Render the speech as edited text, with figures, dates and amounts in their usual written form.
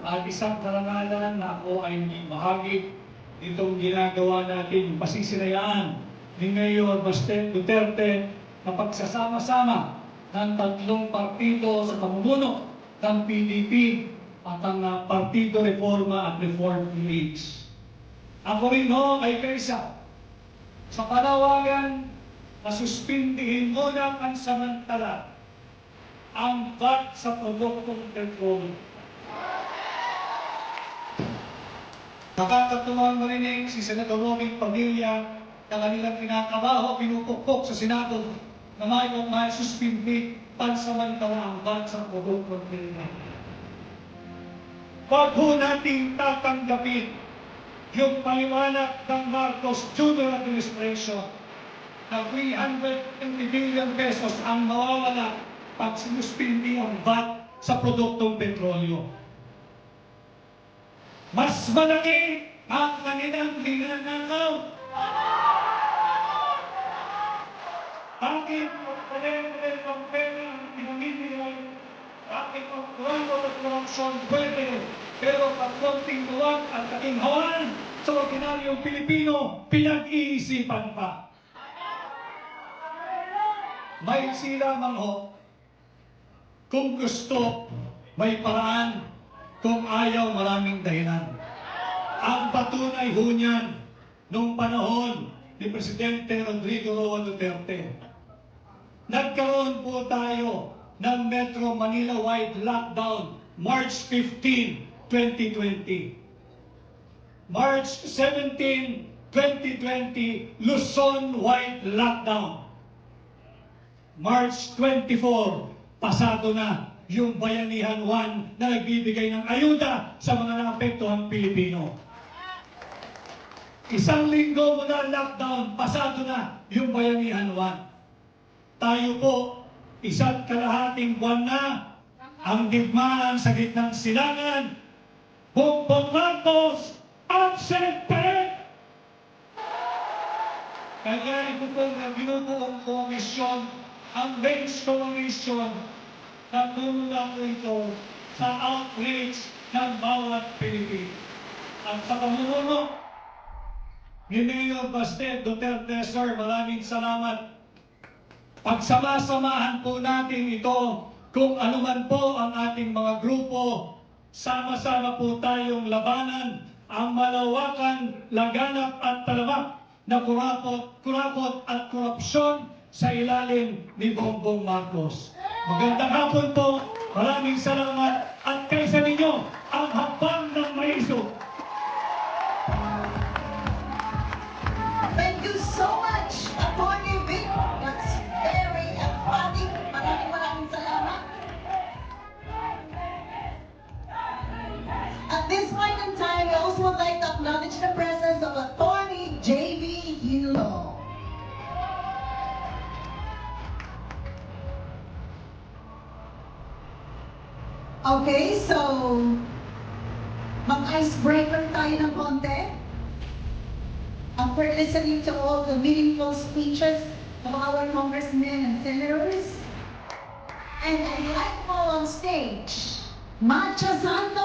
At isang karangalan na ako ay bahagi itong ginagawa natin, pasisirayaan ni Mayor Baste Duterte na pagsasama-sama ng tatlong partido sa pamumuno ng PDP at ang Partido Reforma at Reform Leagues. Ako rin ho ay kaisa sa panawagan na suspindihin muna pansamantala ang VAT sa produktong petrol. Nakakatuwang marinig si Senador Robin Padilla na kanilang kinakabaho, pinupukpok sa Senado na may suspindi pansamantala ang VAT sa produktong petrol. Huwag ho nating tatanggapin yung paliwanag ng Marcos Jr. Administration na 350 billion pesos ang mawawala pag sinuspindi ang VAT sa produktong petrolyo. Mas malaki ang kanilang ninanakaw. Bakit magpalengke ng pera ang pinamimigay? Bakit magkuhan at korupsyon pwede? Pero pag konting luwag at katinghawan sa ordinaryong Pilipino, pinag-iisipan pa. May sila man ho. Kung gusto, may paraan. Kung ayaw, maraming dahilan. Ang patunay ho niyan noong panahon ni Presidente Rodrigo Roa Duterte. Nagkaroon po tayo ng Metro Manila-wide lockdown March 15, 2020. March 17, 2020, Luzon-wide lockdown. March 24, pasado na yung Bayanihan 1 na nagbibigay ng ayuda sa mga naapektuhang Pilipino. Isang linggo muna lockdown, pasado na yung Bayanihan 1. Tayo po, isa't kalahating buwan na ang digmaan sa gitnang silangan. Bongbong Marcos, absent pa rin! Kaya ito po na binubuong komisyon, ang Bench Commission, na tumulong ito sa outreach ng bawat Pilipino. At sa pamumuno ni Mayor Baste Duterte, Sir, maraming salamat. Pagsama-samahan po natin ito, kung anuman po ang ating mga grupo, sama-sama po tayong labanan ang malawakan, laganap at talamak na kurakot at korupsyon sa ilalim ni Bongbong Marcos. Magandang hapon po, maraming salamat at kaisa ninyo ang hakbang ng maiso. Thank you so much, Atty. Vic. That's very emphatic. Maraming salamat. At this point in time, we also would like to acknowledge the presence of Atty. J.V. Hilo. Okay, so mag-icebreaker tayo ng konti. After listening to all the meaningful speeches of our congressmen and senators, and I'd like to call on stage Macha Santos.